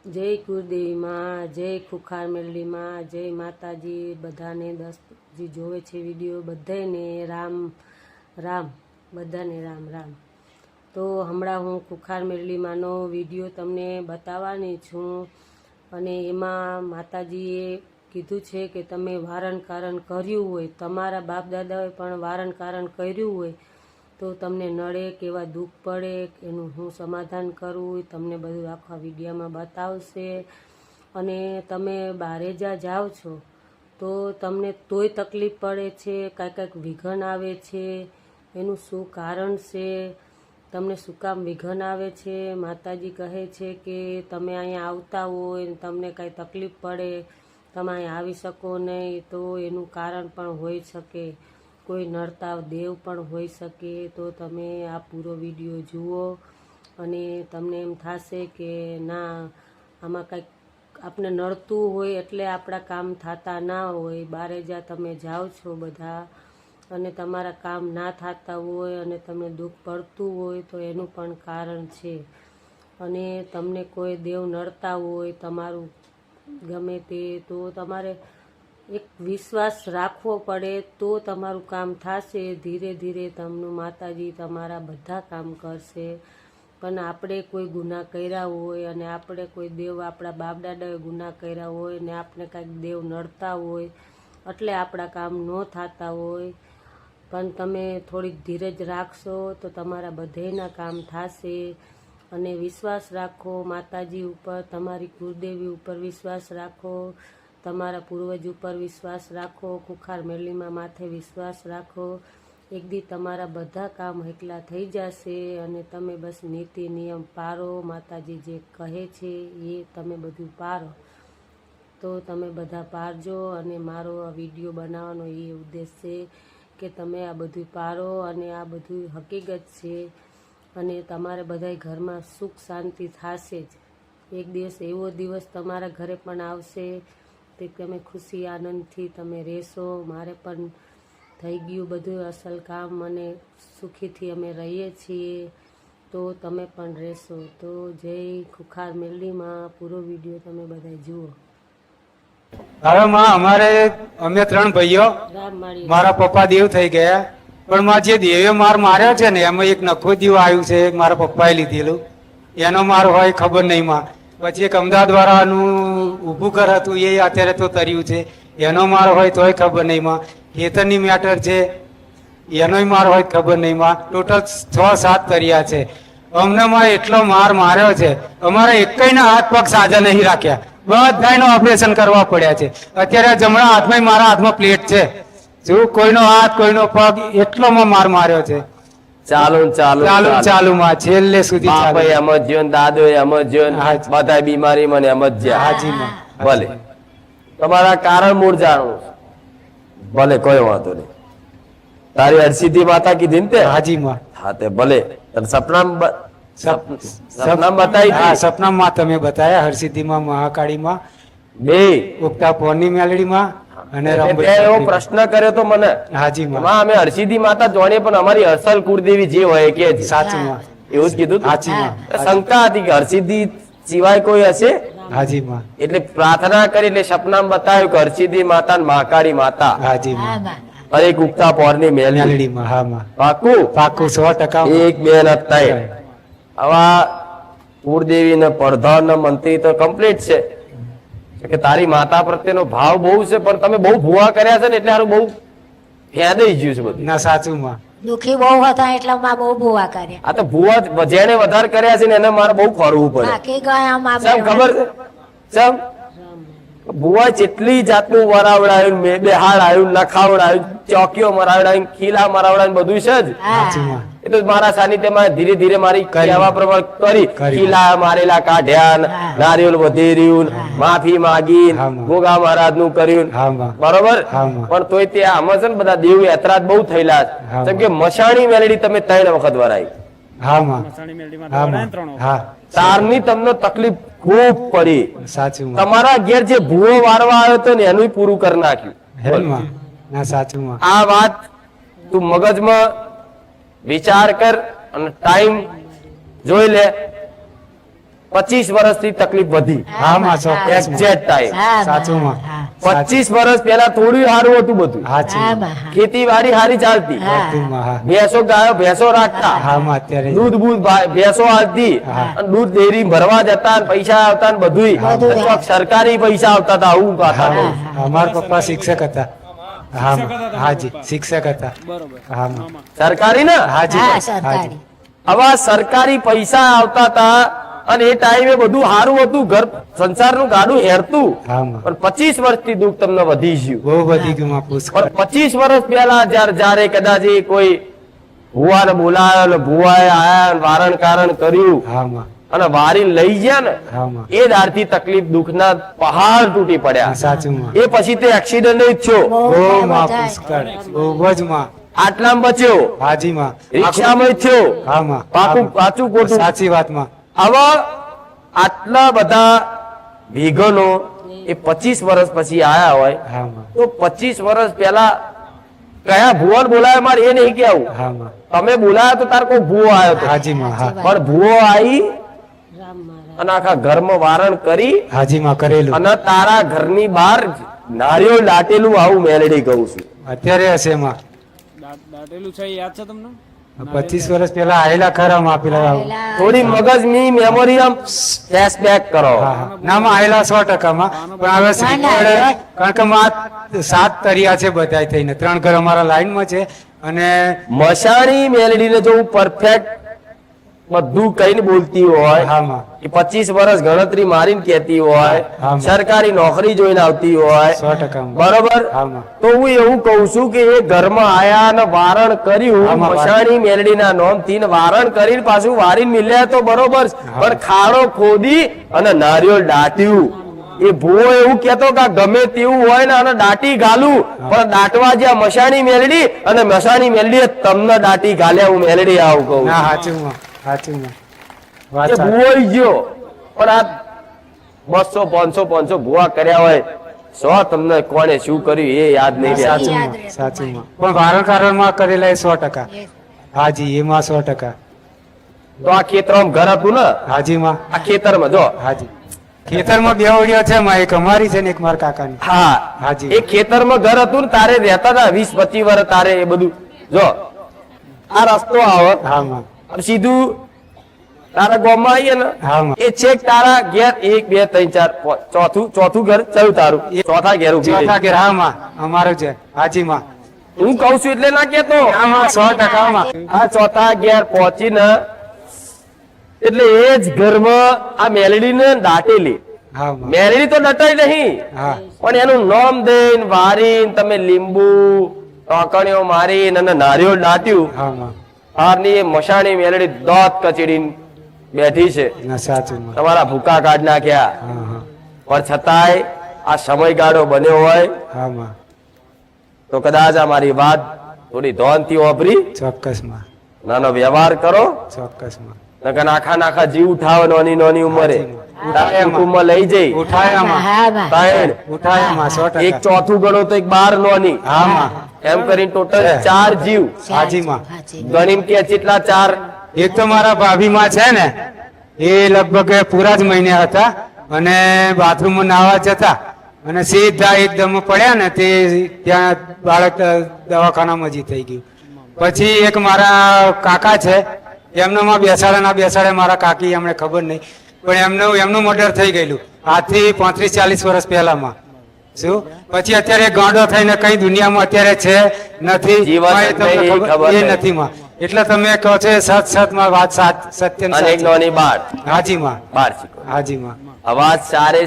જય કુળદેવી માં, જય ખુખાર મેલડી માં, જય માતાજી. બધાને જે જોવે છે વિડીયો બધાને રામ રામ, બધાને રામ રામ. તો હમણાં હું ખુખાર મેલડી માનો વિડીયો તમને બતાવવાની છું અને એમાં માતાજીએ કીધું છે કે તમે વારણ કારણ કર્યું હોય, તમારા બાપ દાદાએ પણ વારણ કારણ કર્યું હોય તો તમને નડે, કેવા દુઃખ પડે, એનું હું સમાધાન કરું તમને બધું આખા વિડીયોમાં બતાવશે. અને તમે બહારે જાઓ છો તો તમને તોય તકલીફ પડે છે, કાંઈક વિઘન આવે છે, એનું શું કારણ છે, તમને શું કામ વિઘન આવે છે. માતાજી કહે છે કે તમે અહીંયા આવતા હોય, તમને કાંઈ તકલીફ પડે, તમે અહીંયા આવી શકો નહીં, તો એનું કારણ પણ હોઈ શકે, કોઈ નડતા દેવ પણ હોઈ શકે. તો તમે આ પૂરો વિડીયો જુઓ અને તમને એમ થશે કે ના, આમાં કંઈક આપણે નડતું હોય એટલે આપણા કામ થતા ના હોય. બારે તમે જાઓ છો બધા અને તમારા કામ ના થતા હોય અને તમને દુઃખ પડતું હોય તો એનું પણ કારણ છે. અને તમને કોઈ દેવ નડતા હોય તમારું ગમે તે, તો તમારે એક વિશ્વાસ રાખવો પડે તો તમારું કામ થશે. ધીરે ધીરે તમને માતાજી તમારા બધા કામ કરશે. પણ આપણે કોઈ ગુનાહ કર્યા હોય અને આપણે કોઈ દેવ, આપણા બાપ દાદાએ ગુનાહ કર્યા હોય ને આપણે કાંઈક દેવ નડતા હોય એટલે આપણા કામ ન થતા હોય, પણ તમે થોડીક ધીરજ રાખશો તો તમારા બધાયના કામ થશે. અને વિશ્વાસ રાખો માતાજી ઉપર, તમારી કુળદેવી ઉપર વિશ્વાસ રાખો, તમારા પૂર્વજ ઉપર વિશ્વાસ રાખો, ખુખાર મેલડીમાં માથે વિશ્વાસ રાખો. એક દી તમારા બધા કામ એકલા થઈ જશે અને તમે બસ નીતિ નિયમ પારો, માતાજી જે કહે છે એ તમે બધું પારો. તો તમે બધા પારજો. અને મારો આ વિડીયો બનાવવાનો એ ઉદ્દેશ છે કે તમે આ બધું પારો અને આ બધું હકીકત છે અને તમારે બધા ઘરમાં સુખ શાંતિ થશે જ. એક દિવસ એવો દિવસ તમારા ઘરે પણ આવશે તે તમે ખુશી આનંદથી તમે રહેશો. મારે પણ થઈ ગયું બધું અસલ કામ અને સુખીથી અમે રહીએ છીએ, તો તમે પણ રહેશો. તો જય ખુખાર મેલડીમાં. પૂરો વિડીયો તમે બધા જુઓ. હવે માં અમે 3 ભાઈઓ, મારા પપ્પા દેવ થઈ ગયા, પણ માં જે દેવે માર્યો છે ને એમાં એક નખો દીવ આવ્યું છે, મારા પપ્પાએ લીધેલું, એનો માર હોય ખબર નહીં માં. પછી એક અમદાવાદ વાળાનું ઊભું ઘર હતું એ અત્યારે તો તર્યું છે, એનો માર હોય તોય ખબર નહીં માં. ખેતરની મેટર છે એનોય માર હોય ખબર નહીં માં. ટોટલ 6-7 તર્યા છે. અમને માં એટલો માર માર્યો છે, અમારા એકયના હાથ પગ સાજા નહીં રાખ્યા, બધાયનું ઓપરેશન કરવા પડ્યા છે. અત્યારે જમણા હાથમાં મારા હાથમાં પ્લેટ છે, જો કોઈનો હાથ કોઈનો પગ એટલો માર માર્યો છે. ચાલુ માં છેલ્લે સુધી એમ જ જીવન, દાદો એમ જ જીવન, બધા બીમારી મને એમ જ જ્યાં. હાજી માં. ભલે તમારા કારણ મૂળ જાણવું, ભલે કોઈ વાંધો નહીં. તારી હરસિદ્ધિ માતા કીધી ને તે? હાજી માં. હા તે ભલે સપનામ બતાવી. હા, સપનામાં તમે બતાયા, હરસિદ્ધિમાં, મહાકાળીમાં, બે ઉગતા પોરની મેલડીમાં અને એવો પ્રશ્ન કર્યો તો મને. હાજી માં. અમે હરસિદ્ધિ માતા જાણીએ પણ અમારી અસલ કુળદેવી જે હોય કે સાચું માં. એવું જ કીધું. હાજી માં. શંકા હતી કે હરસિદ્ધિ સિવાય કોઈ હશે. હાજી માં. એટલે પ્રાર્થના કરી એટલે સપનામાં બતાવ્યું કે હરસિદ્ધિ માતા ને મહાકાળી માતા. હાજી માં. અને એક ઉગતા પોરની મેલડીમાં. હા માં. પાકું 100%. 1 2 ને 3 આવા કુળદેવી ને પ્રધાન ને મંત્રી તો કમ્પ્લીટ છે કે તારી માતા પ્રત્યેનો ભાવ બહુ છે, પણ તમે બહુ ભૂવા કર્યા છે ને એટલે સારું બહુ ફેદાઈ ગયું છે બધું. ના સાચું માં. દુખી બહુ હતા એટલે માં બહુ ભૂવા કર્યા. આ તો ભૂવા જેને વધારે કર્યા છે ને એને મારે બહુ ફરવું પડે. બાકી ગયા માં ખબર છે સમ ભૂવા જેટલી જાતનું વરાવડાયું, બેહાડ આવ્યું, નખાવડાયું, ચોકીઓ મરાવડાયું, ખીલા મરાવડાયું, બધું છે જ. સાચું માં. એ તો મારા સાનિધ્યમાં ધીરે ધીરે મારી કહેવા પ્રમાણે કરી ખીલા મારેલા કાઢ્યા, નારિયેળ વધેર્યું, માફી માગી, ગોગા મહારાજ નું કર્યું, બરોબર. પણ તોય તે આમાં છે ને બધા દેવ યાત્રા બહુ થયેલા છે. જેમ કે મસાણી મેલડી તમે 3 વખત વરાઈ. તારની તમને તકલીફ ખૂબ પડી. સાચું. તમારા ઘેર જે ભૂવો વારવા આવ્યો હતો ને એનું પૂરું કરી નાખ્યું. સાચું. આ વાત તું મગજમાં વિચાર કર અને ટાઈમ જોઈ લે. 25 વર્ષથી તકલીફ વધી હા માં ચોક્કસ એક્ઝેક્ટ ટાઈમ હા, સાચું માં. હા. 25 વર્ષ પહેલા થોડું સારું હતું બધું હાચું હા, માં. હા. ખેતીવાડી સારી ચાલતી બધું માં, હા ભેંસો ગાયો ભેંસો રાખતા હા માં અત્યારે દૂધ બૂધ ભેંસો આવતી અને દૂધ ડેરી ભરવા જતા ને પૈસા આવતા ને બધુંય બધું. ચોક સરકારી પૈસા આવતા હતા આવું ગાતા હા અમારા પપ્પા શિક્ષક હતા હા માં. હાજી શિક્ષક હતા હા માં. સરકારી ને હાજી હા, હાજી સરકારી. આવા સરકારી પૈસા આવતા હતા અને એ ટાઈમે બધું સારું હતું ઘર સંસારનું ગાડું હેરતું હા માં. પણ 25 વર્ષથી દુઃખ તમને વધી ગયું બહુ બધી ગયું માં પુષ્કળ. પણ 25 વર્ષ પહેલા જ્યારે કદાચ એ કોઈ ભુવાને બોલાયો ને ભુવાએ આયા ને વારણ કારણ કર્યું હા માં. અને વારી લઈ ગયા ને હા માં. એ દારથી તકલીફ દુઃખના પહાડ તૂટી પડ્યા સાચું માં. એ પછી તે એક્સિડન્ટ જ થયો બહુ બહુ થાય માં બધાય. પુષ્કળ બહુ જ માં. આટલામાં બચ્યો હાજી માં. રિક્ષામાં થયો હા માં. પાછું ખોટું સાચી વાત માં. આવા આટલા બધા વિઘનો એ 25 વર્ષ પછી આયા હોય હા માં. તો 25 વર્ષ પહેલા કયા ભુવન બોલાય મારે એ નહીં કેવું હા માં. તમે બોલાયા તો તાર કોઈ ભૂવો આવ્યો તો હાજી માં. હા પણ ભૂવો આવી રામ મહારાજ અને આખા ઘરમાં વારણ કરી હાજી માં કરેલું અને તારા ઘરની બહાર નારિયેળ દાટેલું આવું મેલડી કહું છું અત્યારે હશે માં. દાટેલું છે યાદ છે તમને 25 વર્ષ પહેલા આયેલા ખરા માં પેલા થોડી મગજની મેમોરી આમ ફ્લેશબેક કરો હા, હા. ના માં આયેલા 100% માં પણ હવે શ્રીફળ કારણ કે માં 7 તરિયા છે બધાય થઈને 3 ઘર અમારા લાઈનમાં છે અને મશાણી મેલડીને જો પરફેક્ટ બધું કઈને બોલતી હોય હા માં. એ 25 વર્ષ ગણતરી મારીને કહેતી હોય હા, માં. સરકારી નોકરી જોઈને આવતી હોય 100% માં. બરોબર હા માં. તો હું એવું કઉ છું કે એ ઘરમાં આયા અને વારણ કર્યું હા, માં. મશાણી મેલડીના નોમથી ને વારણ કરીને પાછું વારીને મિલ્યા તો બરોબર પણ ખાડો ખોદી અને નારિયેળ દાટ્યું એ ભૂવો એવું કેતો કે આ ગમે તેવું હોય ને અને દાટી ગાલું પણ દાટવા જ્યાં મશાણી મેલડી અને મશાણી મેલડી તમને દાટી ગાલ્યા હું મેલડી આવું કહું ના સાચું માં. સાચું માં. વાત એ સાચી. ભૂવો ગયો પણ આ 200 500 ભૂવા કર્યા હોય 100 તમને કોણે શું કર્યું એ યાદ નહીં રહેતું. સાચું માં. સાચું માં. પણ વારણ માં કરેલા એ 100%. હાજી એમાં 100%. તો આ ખેતરમાં ઘર હતું ને હાજી માં. આ ખેતરમાં જો હાજી ખેતરમાં બે ઓડિયો છે માં એક અમારી છે ને એક મારા કાકાની. હા હાજી. એ ખેતરમાં ઘર હતું ને તારે રહેતા હતા 20-25 વર્ષ તારે એ બધું જો આ રસ્તો આવે હા માં. અને સીધું તારા ગામમાં આવીએ ને હા માં. એ છેક તારા ઘેર 1 2 3 4 ચોથું ઘર ચયું તારું એ ચોથા ઘેર ઉભી રહી. ચોથા ઘેર હા માં અમારું છે હાજી માં. હું કઉ છું એટલે ના કેતો હા માં 100% માં. આ ચોથા ઘેર પહોંચીને એટલે એ જ ઘરમાં આ મેલડીને દાટેલી હા માં. મેલડી તો દટાઈ નહીં હા પણ એનું નામ દઈને વારીને તમે લીંબુ ટોકણીઓ મારીને અને નારિયેળ દાટ્યું હા માં. હારની એ મશાણી મેલડી દોત કચડીને બેઠી છે ના સાચું માં. તમારા ભૂકા કાઢ નાખ્યા હા હા પણ છતાંય આ સમયગાળો બન્યો હોય હા માં. તો કદાચ આ મારી વાત થોડી ધોનથી વાપરી ચોક્કસ માં. નાનો વ્યવહાર કરો ચોક્કસ માં. નકર નાખા જીવ ઉઠાવે નાની ઉંમરે તારા કુટુંબમાં લઈ જઈ ઉઠાયા માં. હા, માં. ત્રણ ઉઠાયા માં 100%. એક ચોથું ગણો તો એક 12 નોની હા માં. એમ કરીને ટોટલ 4 જીવ હાજી માં. હાજી. ગણીમ કે કેટલા 4 એક તો મારા ભાભી માં છે ને એ લગભગ પૂરા જ મહિને હતા અને બાથરૂમમાં નાવા જતા અને સીધા એકદમ પડ્યા ને તે ત્યાં બાળક દવાખાનામાં જ થઈ ગયું. પછી એક મારા કાકા છે એમનામાં બેસાડે ના બેસાડે મારા કાકી એમને ખબર નહીં પણ એમનું મર્ડર થઈ ગયેલું આજથી 35-40 વર્ષ પહેલામાં. શું પછી અત્યારે ગાંડો થઈને કઈ દુનિયામાં અત્યારે છે નથી જીવન માં એ તમને નહીં, ખબર- ખબર એ નહીં. નથી માં. એટલે તમે કહો છો એ સત માં વાત સત્ય ને અને એક સાચી. નોની 12 હાજી માં. 12 હાજી માં. અવાજ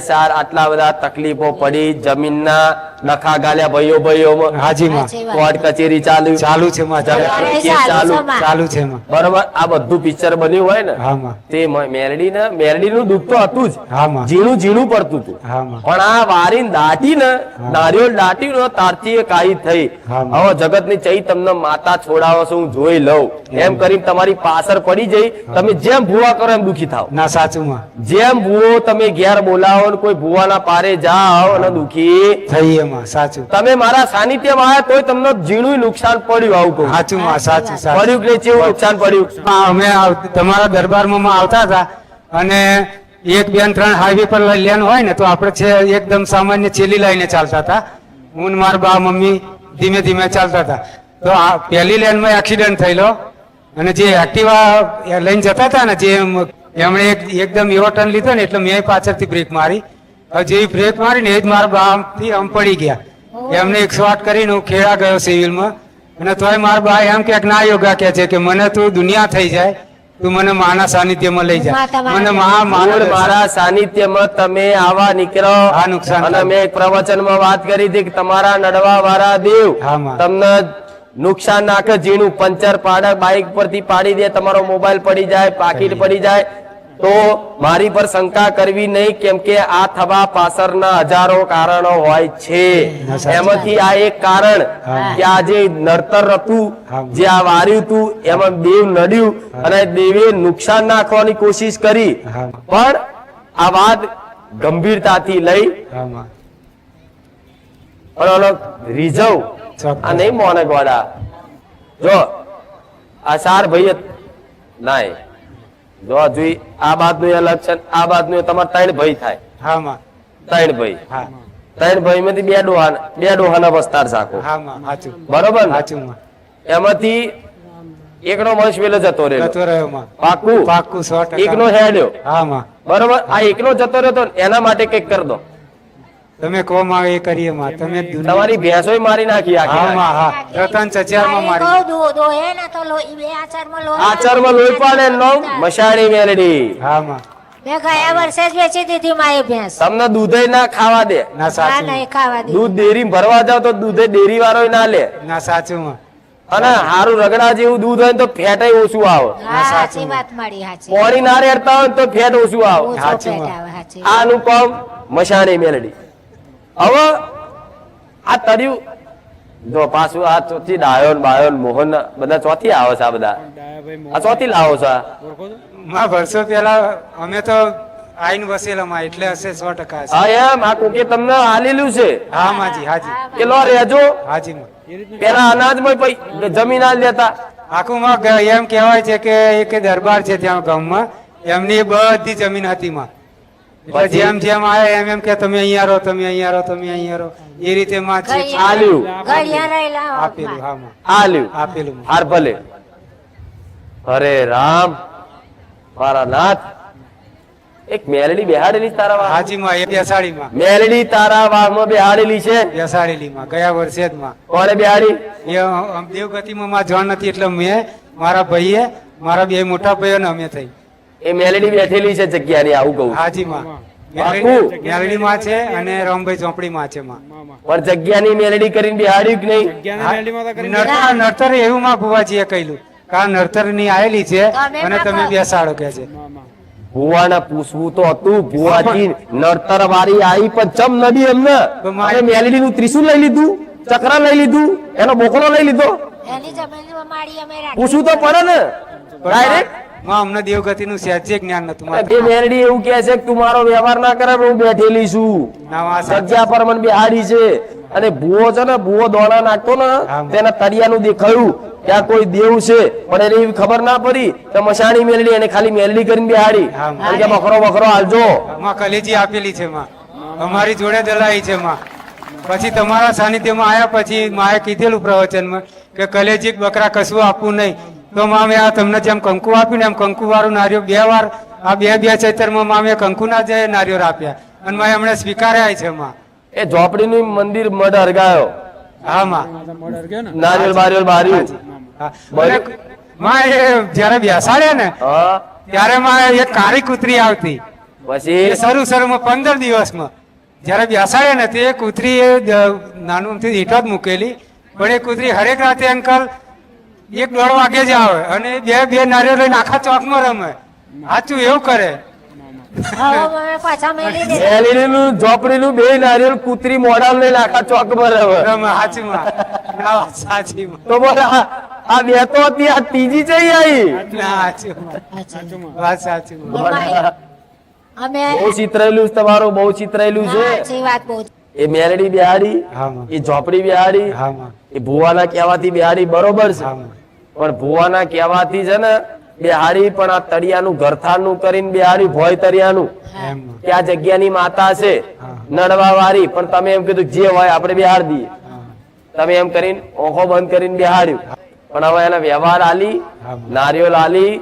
સાર આટલા બધા તકલીફો પડી જમીનના નખા ગાલ્યા ભાઈઓમાં હાજી માં. સાચી વાત. કોર્ટ કચેરી ચાલુ ચાલુ છે માં. અત્યારે કેસ ચાલુ. ચાલુ છે, માં. ચાલુ છે માં. બરોબર આ બધું પિક્ચર બન્યું હોય ને હા માં. તે મેરડીનું દુઃખ તો હતું જ હા માં. ઝીણું પડતું હતું હા માં. પણ આ વારીને દાટીને નારિયેળ દાટ્યું ને તારથી એ કાઈ થઈ હા માં. હવે જગતની ચઈ તમને માતા છોડાવો છો હું જોઈ લઉં એમ કરીને તમારી પાછળ પડી જઈ તમે જેમ ભૂવા કરો એમ દુખી થાવ ના સાચું માં. જેમ ભૂવો તમે ઘેર બોલાવો ને કોઈ ભૂવાના પારે જાઓ અને દુખી થઈ એમાં સાચું. તમે મારા સાનિધ્યમાં આવ્યા તોય તમને ઝીણું નુકસાન પડ્યું આવું કહું સાચું માં. સાચું સાચું. પડ્યું કે નહીં, કેવું નુકસાન પડ્યું હા, અમે તમારા દરબારમાં આવતા હતા અને એક બેન 3 હાઈવે પર લેન હોય ને તો આપણે છે એકદમ સામાન્ય છેલ્લી લાઈને ચાલતા હતા. હું ને મારા બા મમ્મી ધીમે ધીમે ચાલતા હતા. તો આ પહેલી લેનમાં એક્સિડન્ટ થયેલો અને જે એક્ટિવા લઈને જતા હતા ને જે એમણે એકદમ એવો ટર્ન લીધો ને એટલે મેં પાછળથી બ્રેક મારી. હવે જેવી બ્રેક મારી ને એ જ મારા બાથી આમ પડી ગયા. એમને 108 કરીને હું ખેડા ગયો સિવિલમાં. અને તોય મારા બા એમ કે ના યોગા કે છે કે મને તું દુનિયા થઈ જાય, તું મને માના સાનિધ્યમાં લઈ જાય. મને મારા સાનિધ્યમાં તમે આવા નીકળો. આ નુકસાન અને મેં એક પ્રવચનમાં વાત કરી હતી કે તમારા નડવા વાળા દેવ તમને નુકસાન નાખે, ઝીણું પંચર પાડે, બાઇક પરથી પાડી દે, તમારો મોબાઈલ પડી જાય, પાકીટ પડી જાય, તો મારી પર શંકા કરવી નહીં, કેમ કે આ થવા પાછળના હજારો કારણો હોય છે. એમાંથી આ એક કારણ કે આ જે નડતર હતું, જે આ વાર્યું હતું, એમાં દેવ નડ્યું અને દેવે નુકસાન નાખવાની કોશિશ કરી. પણ આ વાત ગંભીરતાથી લઈ રીઝવ આ નહીં મોનક વાળા. જો આ ચાર ભાઈ નાય જો જોઈ આ બાદ નું અલગ છે, આ બાદ નું તમારે 3 ભાઈ થાય. 3 ભાઈ, 3 ભાઈ માંથી બે ડોહાના વસ્તાર સાખો. બરોબર ને? એમાંથી એકનો વંશ વેલો જતો રહ્યો, પાકું. એકનો હેડ્યો, બરોબર. આ એકનો જતો રહ્યો તો એના માટે કઈક કરી દો. તમે કહો માં એ કરીએ માં. તમે તમારી ભેંસો મારી નાખી આચારમાં લોહી પાડે મશાણી મેલડી. મેં ગયા વર્ષે જ વેચી દીધી મારી ભેંસ. તમને દૂધ ના ખાવા દે. નહીં ખાવા દે. દૂધ ડેરી ભરવા જાવ તો દૂધે ડેરી વાળો ના લે. ના સાચું. અને હારું રગડા જેવું દૂધ હોય તો ફેટ ઓછું આવે. સાચી વાત મળી. પાણી ના રેડતા હોય તો ફેટ ઓછું આવે. આનું કામ મશાણી મેલડી. હવે આ તર્યું જો પાછું આ ચોથી ડાયોન બાયોન મોહન બધા ચોથી આવે છે. આ બધા આ ચોથી લાવો છો? માં વર્ષો પહેલા અમે તો આઈન વસેલામાં એટલે હશે 100%. હા એમ આ કોકે તમને આલેલું છે. હા માજી, હાજી. કે લો રેજો. હાજી. પેલા અનાજમાં જમીન આલ દેતા. આખું માં એમ કહેવાય છે કે એક દરબાર છે ત્યાં ગામમાં, એમની બધી જમીન હતી માં. એટલે જેમ જેમ આવે એમ કે તમે અહીંયા રહો, તમે અહીંયા રહો, તમે અહીંયા રહો, એ રીતે માં આલ્યું આપેલું. હા માં આલ્યું આપેલું. હાર ભલે. અરે રામ મારા નાથ, એક મેલડી બેહાડેલી તારા વાહ. હાજી માં એ બેસાડી માં. મેલડી તારા વાહમાં બેહાડેલી છે. બેસાડેલી માં ગયા વર્ષે જ માં. કોને બેહાડી? એ દેવગતિમાં માં જોન નથી એટલે મેં, મારા ભાઈએ, મારા 2 મોટા ભાઈઓ ને અમે થઈ. એ મેલડી બેઠેલી છે જગ્યાની, આવું કહું. હાજી માં મેલડી માં છે અને રામભાઈ ચોપડી માં છે માં. પણ જગ્યાની મેલડી કરીને બેહાડ્યું કે નહીં? નડતર એવું માં ભુવાજીએ કહ્યું કારણ નડતર ની આયેલી છે અને તમે બેસાડો કે છે. ભુવાને પૂછવું તો હતું, ભુવાજી નડતર વાળી આવી પણ ચમ નડી એમને. મેલડી નું ત્રિશુલ લઈ લીધું, ચક્ર લઈ લીધું, એનો બોકડો લઈ લીધો. પૂછવું તો પડે ને ડાયરેક્ટ. અમને દેવગતિ નું સહેજે જ્ઞાન નતું. એ મેલડી એવું કે છે કે તું મારો વ્યવહાર ના કરે, હું બેઠેલી છું જગ્યા પર મને બેહાડી છે. અને ભૂવો છે ને, ભૂવો દોણા નાખતો ને તેના તળિયાનું દેખાયું ત્યાં કોઈ દેવ છે, પણ એને એવી ખબર ના પડી તો મશાણી મેલડી એને ખાલી મેલડી કરીને બેહાડી. કે બકરો બકરો હાલજો. કલેજી આપેલી છે માં, અમારી જોડે દલાઈ છે માં. પછી તમારા સાનિધ્યમાં આવ્યા પછી માએ કીધેલું પ્રવચનમાં કે કલેજી બકરા કશું આપવું નહીં. તો મામે આ તમને જેમ કંકુ આપ્યું ને એમ કંકુ વાળું નારિયેળ 2 વાર આ 2 ચૈતરમાં મામે કંકુ ના જાય નારિયેળ આપ્યા અને માએ હમણાં સ્વીકાર્યા છે માં. એ ઝોપડીનું મંદિર મઢ હરગાયો. હા માં નારિયેળ બારિયેળ બાર્યું. માં એ જયારે બેસાડે ને ત્યારે માં એક કાળી કૂતરી આવતી. પછી શરૂમાં 15 દિવસમાં જયારે બેસાડે ને તે કૂતરી નાનું ઈંટો જ મૂકેલી, પણ એ કૂતરી હરેક રાતે અંકલ 1-1.5 વાગે જ આવે અને 2 નારિયેળ લઈને આખા ચોકમાં રમે. સાચું એવું કરે. ઝોપડીનું 2 નારિયેળ કૂતરી મોઢા લઈને આખા ચોકમાં રમે. સાચી તો બોલ આ 2 તો હતી, આ ત્રીજી જઈ આવી. બહુ ચિતરેલું તમારું, બહુ ચિતરેલું છે. એ મેલડી બિહાડી, એ ઝોપડી બિહાડી, એ ભુવાના કહેવાથી બિહાડી, બરોબર છે. પણ ભુવાના કહેવાથી છે ને બેહાડી પણ આ તળિયાનું ઘરથારનું કરીને બેહાડી ભોય તળિયાનું એમ કે આ જગ્યાની માતા છે નડવા વાળી, પણ તમે એમ કીધું જે હોય આપણે બેહાડ દઈએ. તમે એમ કરીને ઓખો બંધ કરીને બેહાડ્યું, પણ હવે એના વ્યવહાર આલી, નારિયેળ આલી,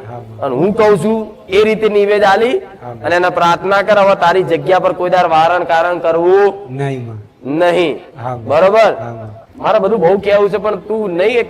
અને હું કઉ છું એ રીતે નિવેદ આલી, અને એને પ્રાર્થના કર હવે તારી જગ્યા પર કોઈ દાર વારણ કારણ કરવું નહીં માં નહીં. હા. બરોબર. હા. મારે બધું બહુ કેવું છે પણ તું નહીં